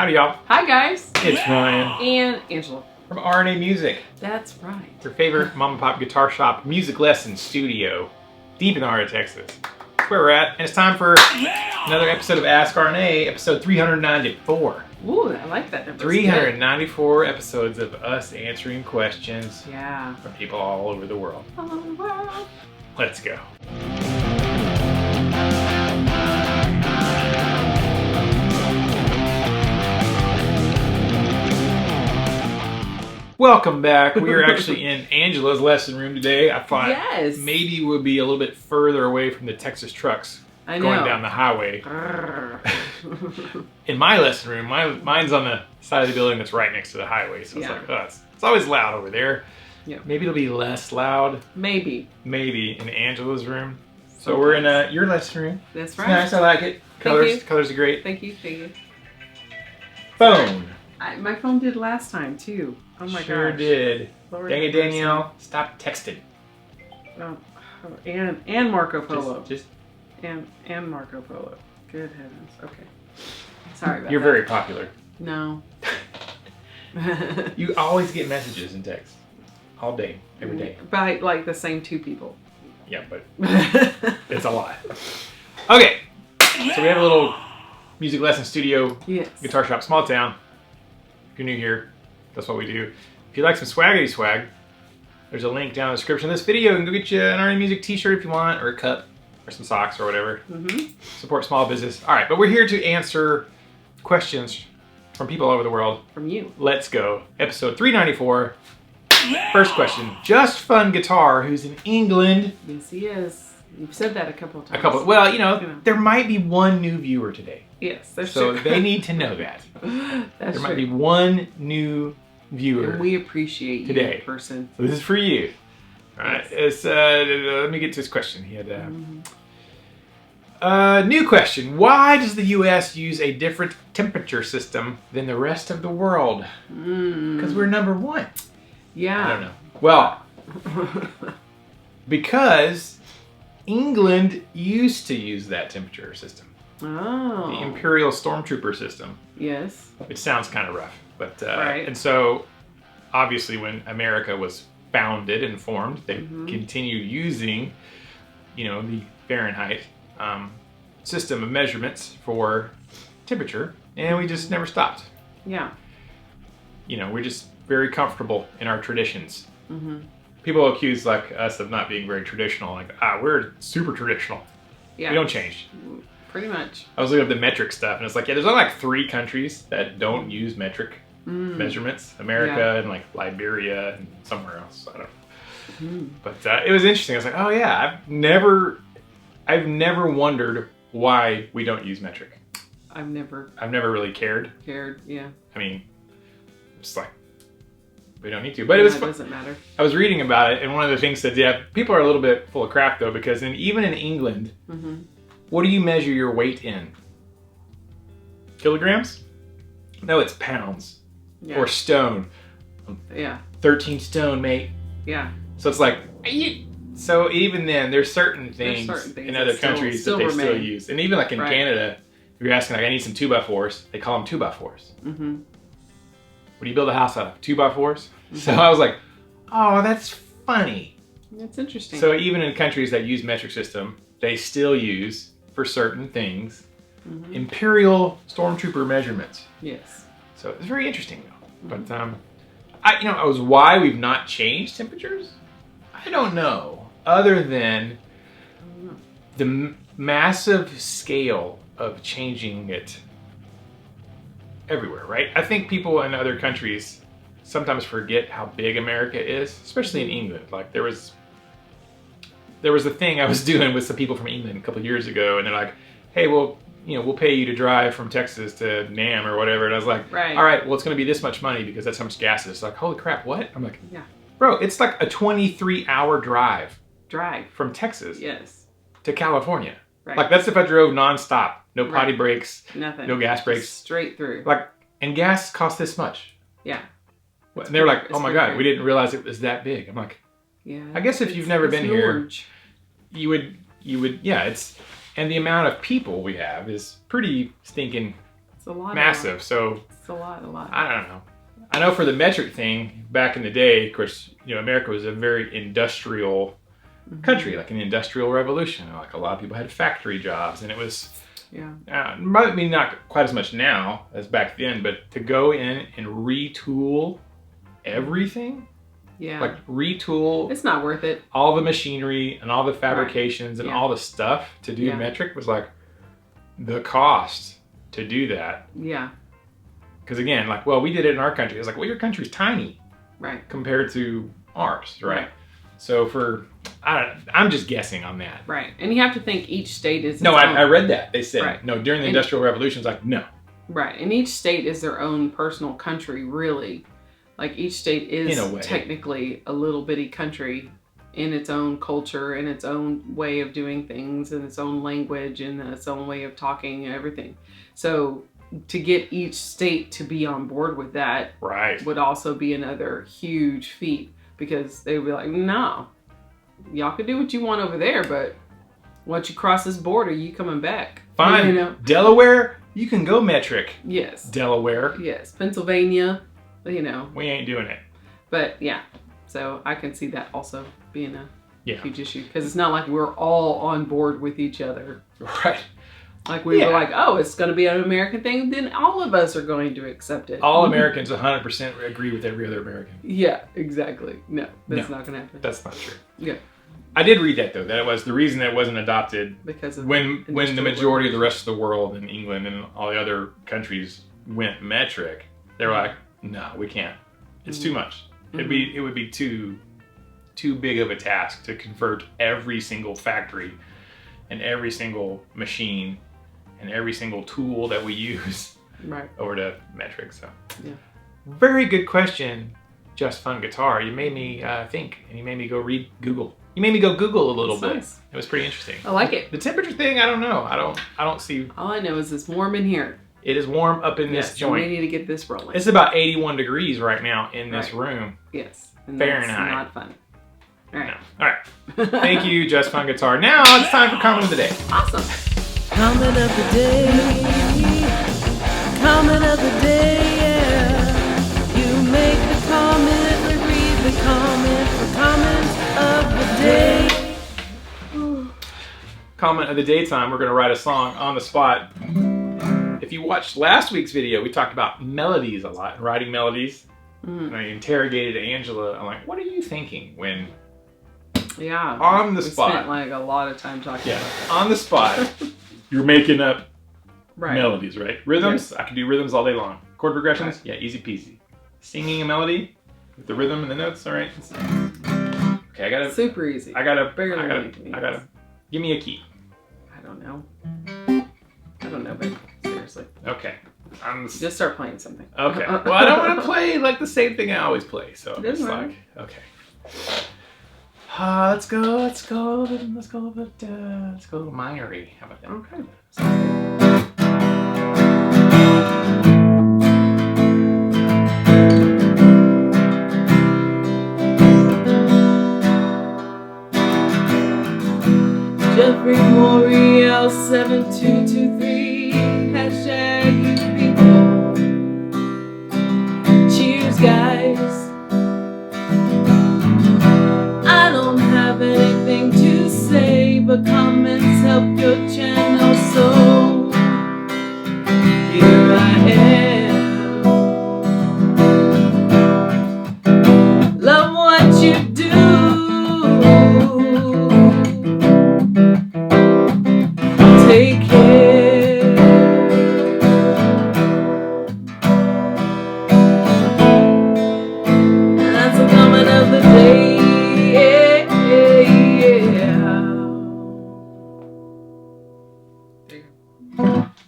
Howdy y'all. Hi guys. It's Ryan. And Angela. From RNA Music. That's right. Your favorite mom and pop guitar shop music lesson studio deep in the heart of Texas. That's where we're at. And it's time for another episode of ASK RNA, episode 394. Ooh, I like that number. 394 episodes of us answering questions from people all over the world. All over the world. Let's go. Welcome back. We are actually in Angela's lesson room today. I thought maybe we'll be a little bit further away from the Texas trucks going down the highway. In my lesson room, mine's on the side of the building that's right next to the highway, so it's like, oh, it's always loud over there. Yep. Maybe it'll be less loud. Maybe in Angela's room. So we're in your lesson room. That's right. It's nice. I like it. Colors are great. Thank you. Phone. My phone did last time too. Oh my gosh. Sure did. Lord Dang it, Danielle. Stop texting. Oh, and Marco Polo. And Marco Polo. Good heavens. Okay. Sorry about that. You're very popular. No. You always get messages in text. All day. Every day. By like the same two people. Yeah, but it's a lot. Okay. So we have a little music lesson studio. Yes. Guitar shop, small town. If you're new here, that's what we do. If you like some swaggity swag, there's a link down in the description of this video. You can go get you an RNA Music t-shirt if you want, or a cup, or some socks, or whatever. Support small business. All right, but we're here to answer questions from people all over the world. From you. Let's go. Episode 394. First question. Just Fun Guitar, who's in England. Yes, he is. You've said that a couple of times. Well, you know, there might be one new viewer today. Yes, that's so true. They need to know that. There might be one new viewer. And we appreciate today. You, person. So this is for you. All right. It's, let me get to this question. He had new question. Why does the U.S. use a different temperature system than the rest of the world? Because we're number one. Yeah. I don't know. Well, because England used to use that temperature system. Oh. The Imperial Stormtrooper system. Yes. Which sounds kind of rough. But right. And so, obviously, when America was founded and formed, they continued using, you know, the Fahrenheit system of measurements for temperature, and we just never stopped. Yeah. You know, we're just very comfortable in our traditions. People accuse like us of not being very traditional, like, we're super traditional. Yeah. We don't change. Pretty much. I was looking up the metric stuff, and it's like, there's only like 3 countries that don't use metric measurements. America and like Liberia and somewhere else. I don't know. But it was interesting. I was like, oh yeah, I've never wondered why we don't use metric. I've never really cared. Yeah. I mean, it's like, we don't need to, but it was fun. It doesn't matter. I was reading about it, and one of the things that, people are a little bit full of crap though, because even in England, what do you measure your weight in? Kilograms? No, it's pounds. Or stone. Yeah. 13 stone, mate. Yeah. So it's like, so even then, there's certain things in other countries that they still use. And even like in Canada, if you're asking like, I need some 2x4s, they call them 2x4s. What do you build a house out of? 2x4s? So I was like, oh, that's funny. That's interesting. So even in countries that use metric system, they still use, for certain things, Imperial Stormtrooper measurements. Yes. So it's very interesting though. But why we've not changed temperatures? I don't know. Other than the massive scale of changing it everywhere, right? I think people in other countries sometimes forget how big America is, especially in England. Like there was a thing I was doing with some people from England a couple of years ago, and they're like, hey, well, we'll pay you to drive from Texas to Nam or whatever. And I was like, all right, well, it's going to be this much money because that's how much gas it is. It's like, holy crap, what? I'm like, yeah, bro, it's like a 23-hour drive from Texas to California. Right. Like that's if I drove nonstop, no potty breaks, nothing, no gas breaks, straight through. Like, and gas costs this much. Yeah. And they were like, oh my God, we didn't realize it was that big. I'm like, yeah. I guess if you've never been here, you would, yeah, and the amount of people we have is pretty stinking massive. So It's a lot. I don't know. I know for the metric thing, back in the day, of course, America was a very industrial country, like an industrial revolution. Like a lot of people had factory jobs, and it was, maybe not quite as much now as back then, but to go in and retool everything, like retool, it's not worth it. All the machinery and all the fabrications and all the stuff to do metric was like the cost to do that. Yeah. Because again, like, well, we did it in our country. It's like, well, your country's tiny, right, compared to ours, right? So I'm just guessing on that, right? And you have to think each state is I read that they said no during the Industrial Revolution. It's like no, right, and each state is their own personal country, really. Like each state is technically a little bitty country in its own culture, in its own way of doing things, in its own language, and its own way of talking and everything. So to get each state to be on board with that would also be another huge feat, because they would be like, no, y'all can do what you want over there, but once you cross this border, you coming back. Fine. Delaware, you can go metric. Yes. Delaware. Yes. Pennsylvania, we ain't doing it. But so I can see that also being a huge issue, because it's not like we're all on board with each other. Right. Like we were like, oh, it's going to be an American thing, then all of us are going to accept it. All Americans 100% agree with every other American. Yeah, exactly. No, that's not going to happen. That's not true. Yeah. I did read that though. That it was the reason that it wasn't adopted because of when the majority of the rest of the world and England and all the other countries went metric. They were like, no, we can't. It's too much. It would be too big of a task to convert every single factory and every single machine and every single tool that we use over to metric. So very good question, Just Fun Guitar. You made me think, and you made me go read Google. You made me go Google a little bit. Nice. It was pretty interesting. I like it. The temperature thing, I don't know. I don't see. All I know is it's warm in here. It is warm up in this joint. We need to get this rolling. It's about 81 degrees right now in this room. Yes. And Fahrenheit. That's not fun. All right. No. All right. Thank you, Just Fun Guitar. Now it's time for comment of the day. Awesome. Comment of the day. Comment of the day, yeah. You make the comment, we read the comment for comment of the day. Comment of the day time. We're going to write a song on the spot. If you watched last week's video, we talked about melodies a lot, writing melodies. And I interrogated Angela. I'm like, what are you thinking when on the spot? We spent like a lot of time talking about that. On the spot, you're making up melodies, right? Rhythms, I can do rhythms all day long. Chord progressions, easy peasy. Singing a melody with the rhythm and the notes, all right? Okay, I gotta... Super easy. I gotta... Give me a key. I don't know, babe. Seriously. Okay. Just start playing something. Okay. Well, I don't want to play like the same thing I always play, so it's like, okay. Let's go a little minor-y. How about that? Okay. Jeffrey Moriel 7223 hashtag you people. Cheers, guys. I don't have anything to say, but comments help your channel, so here I am. Love what you do. Take care. That's the comment of the day.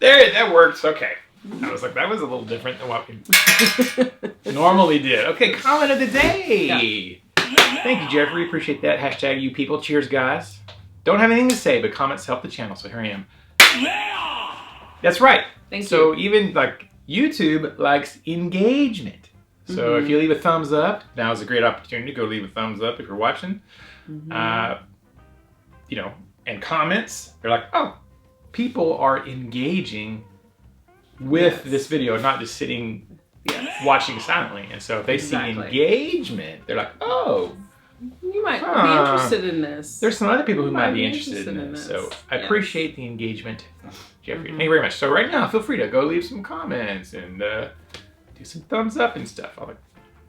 There, that works. Okay. I was like, that was a little different than what we normally did. Okay, comment of the day. Thank you, Jeffrey. Appreciate that. Hashtag you people. Cheers, guys. Don't have anything to say, but comments help the channel, so here I am. Yeah! That's right. Thank you. So even like YouTube likes engagement. So if you leave a thumbs up, now is a great opportunity to go leave a thumbs up if you're watching. You know, and comments. They're like, oh, people are engaging with this video, not just sitting watching silently. And so if they see engagement, they're like, oh, you might be interested in this. There's some other people who might be interested in this. So I appreciate the engagement, Jeffrey. Thank you very much. So right now, feel free to go leave some comments and do some thumbs up and stuff. I'll like,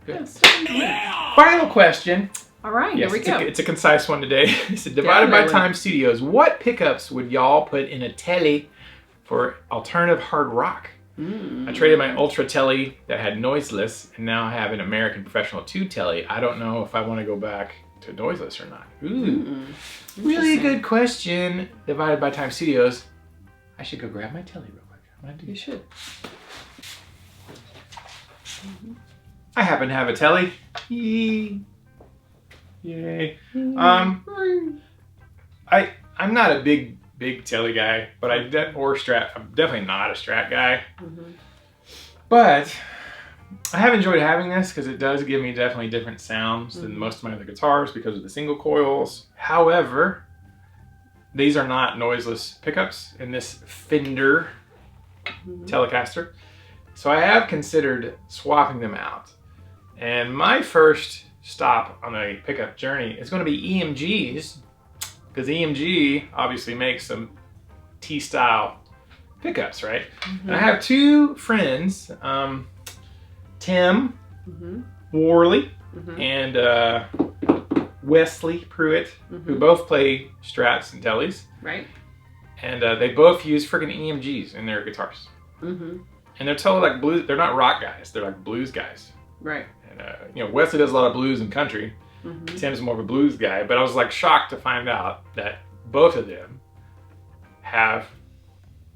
good. Final question. All right, here we go. It's a concise one today. It's Divided by Time Studios. What pickups would y'all put in a Tele for alternative hard rock? I traded my Ultra Tele that had noiseless, and now I have an American Professional 2 Tele. I don't know if I want to go back to noiseless or not. Ooh, really good question. Divided by Time Studios. I should go grab my Tele real quick. I'm gonna do. You should. I happen to have a Tele. Yay! I'm not a big Tele guy, but I'm definitely not a Strat guy. But I have enjoyed having this because it does give me definitely different sounds than most of my other guitars because of the single coils. However, these are not noiseless pickups in this Fender Telecaster. So I have considered swapping them out. And my first stop on a pickup journey is going to be EMGs, because EMG obviously makes some T-style pickups, right? And I have two friends, Tim Worley and Wesley Pruitt, who both play Strats and Teles. Right. And they both use freaking EMGs in their guitars. And they're totally like blues. They're not rock guys. They're like blues guys. Right. And you know, Wesley does a lot of blues and country. Tim's more of a blues guy, but I was like shocked to find out that both of them have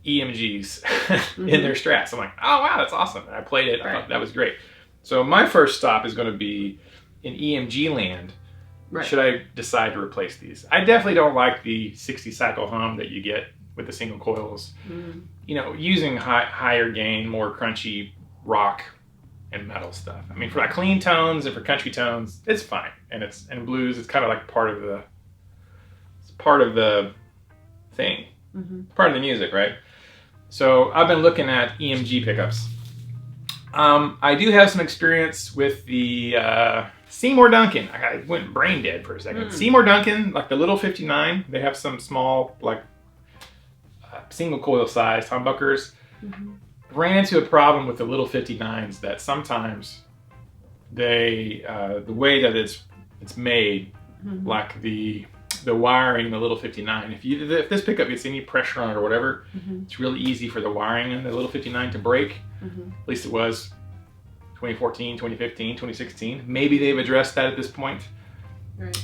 EMGs in their Strats. I'm like, oh wow, that's awesome. And I played it. I thought that was great. So my first stop is going to be in EMG land. Should I decide to replace these? I definitely don't like the 60 cycle hum that you get with the single coils. You know, using higher gain, more crunchy rock and metal stuff. I mean, for like clean tones and for country tones, it's fine. And blues, it's kind of like part of the thing, part of the music, right? So I've been looking at EMG pickups. I do have some experience with the Seymour Duncan. I went brain dead for a second. Seymour Duncan, like the little 59, they have some small, like single coil size humbuckers. Ran into a problem with the little 59s that sometimes they, the way that it's made, like the wiring in the little 59, if this pickup gets any pressure on it or whatever, it's really easy for the wiring in the little 59 to break. At least it was 2014, 2015, 2016. Maybe they've addressed that at this point.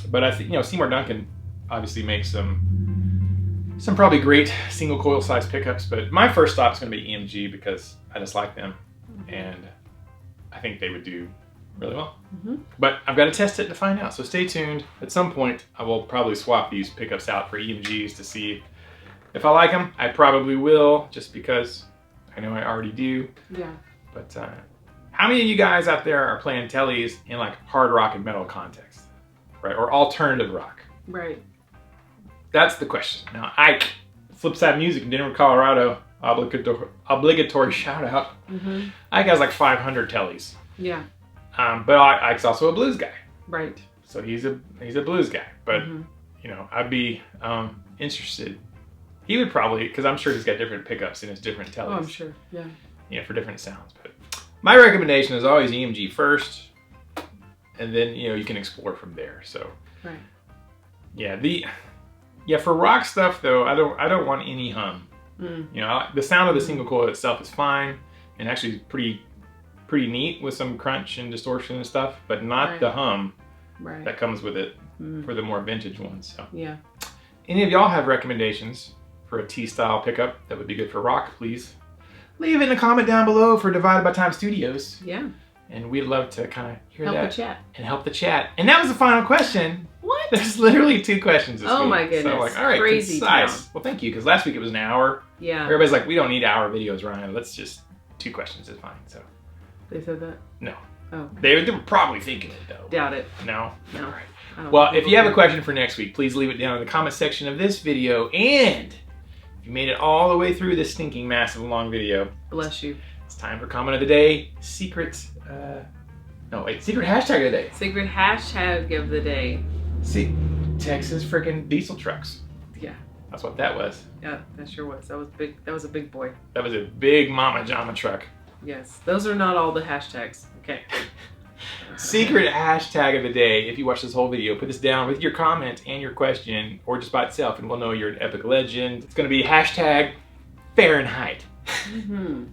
But I think, you know, Seymour Duncan obviously makes some probably great single coil size pickups, but my first stop is going to be EMG because I just like them and I think they would do really well. But I've got to test it to find out, so stay tuned. At some point I will probably swap these pickups out for EMGs to see if I like them. I probably will, just because I know I already do. But how many of you guys out there are playing Teles in like hard rock and metal context, right? Or alternative rock? That's the question. Now, Ike, Flipside Music in Denver, Colorado, obligatory shout out. Ike has like 500 Teles. But Ike's also a blues guy. So he's a blues guy. But you know, I'd be interested. He would probably, because I'm sure he's got different pickups in his different Teles. I'm sure. You know, for different sounds. But my recommendation is always EMG first, and then you know you can explore from there. So yeah, for rock stuff though, I don't want any hum. You know, the sound of the single coil itself is fine and actually pretty neat with some crunch and distortion and stuff, but not the hum that comes with it for the more vintage ones. So any of y'all have recommendations for a T-style pickup that would be good for rock, please leave it in a comment down below for Divided by Time Studios. And we'd love to kind of hear that. Help the chat. And that was the final question. What? There's literally 2 questions this week. Oh my goodness. So like, all right, crazy concise. Well, thank you, because last week it was an hour. Everybody's like, we don't need hour videos, Ryan. Let's just 2 questions is fine. So they said that? No. Oh. They were probably thinking it though. Doubt it. No. All right. Well, if you have a question for next week, please leave it down in the comment section of this video, and If you made it all the way through this stinking massive long video, bless you. It's time for comment of the day. Secret hashtag of the day. Secret hashtag of the day. See, Texas freaking diesel trucks. Yeah. That's what that was. Yeah, that sure was. That was big. That was a big boy. That was a big mama jama truck. Yes. Those are not all the hashtags. Okay. Secret hashtag of the day. If you watch this whole video, put this down with your comment and your question, or just by itself, and we'll know you're an epic legend. It's going to be hashtag Fahrenheit. Mm-hmm.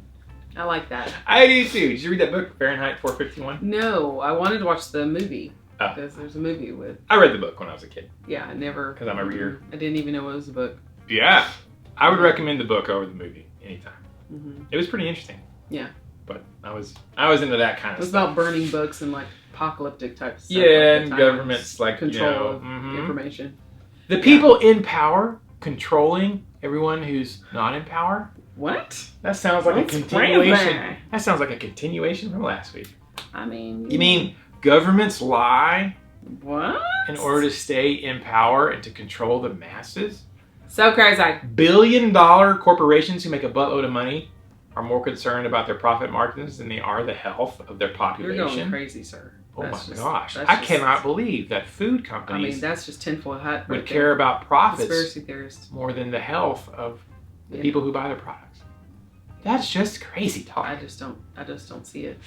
I like that. I do too. Did you read that book, Fahrenheit 451? No, I wanted to watch the movie. Oh. Because there's a movie with... I read the book when I was a kid. Yeah, I never... Because I'm a reader. I didn't even know it was a book. Yeah. I would recommend the book over the movie anytime. Mm-hmm. It was pretty interesting. Yeah. But I was into that kind of stuff. It was about burning books and like apocalyptic type stuff. Yeah, and governments like control of information. The people in power controlling everyone who's not in power. What? That sounds like That's a continuation. crazy. That sounds like a continuation from last week. I mean... You mean governments lie what? in order to stay in power and to control the masses? So crazy. Billion-dollar corporations who make a buttload of money are more concerned about their profit margins than they are the health of their population. You're going crazy, sir. Oh my gosh. I cannot believe that food companies I mean, that's just tinfoil hat would care about profits conspiracy theorists more than the health of the people who buy their products. That's just crazy talk. I just don't see it.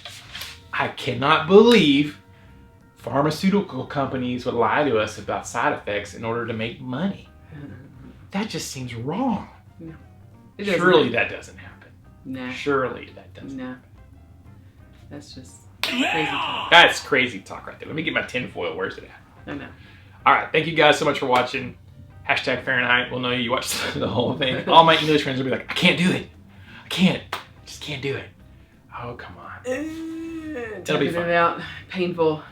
I cannot believe pharmaceutical companies would lie to us about side effects in order to make money. That just seems wrong. No. Surely that doesn't happen. Nah. Surely that doesn't. Nah. That's just crazy talk. That's crazy talk right there. Let me get my tinfoil. Where's it at? I know. All right. Thank you guys so much for watching. Hashtag Fahrenheit. We'll know you watched the whole thing. All my English friends will be like, I can't do it. I can't. Just can't do it. Oh, come on. It'll be fun. It out. Painful.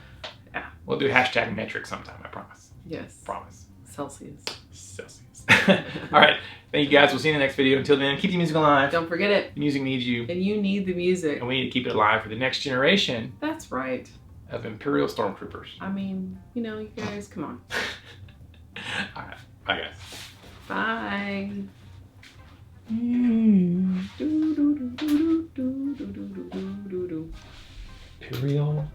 Yeah. We'll do hashtag metric sometime. I promise. Yes. Promise. Celsius. All right. Thank you guys. We'll see you in the next video. Until then, keep the music alive. Don't forget it. The music needs you. And you need the music. And we need to keep it alive for the next generation. That's right. Of Imperial Stormtroopers. I mean, you know, you guys, come on. All right. Bye, guys. Bye. Imperial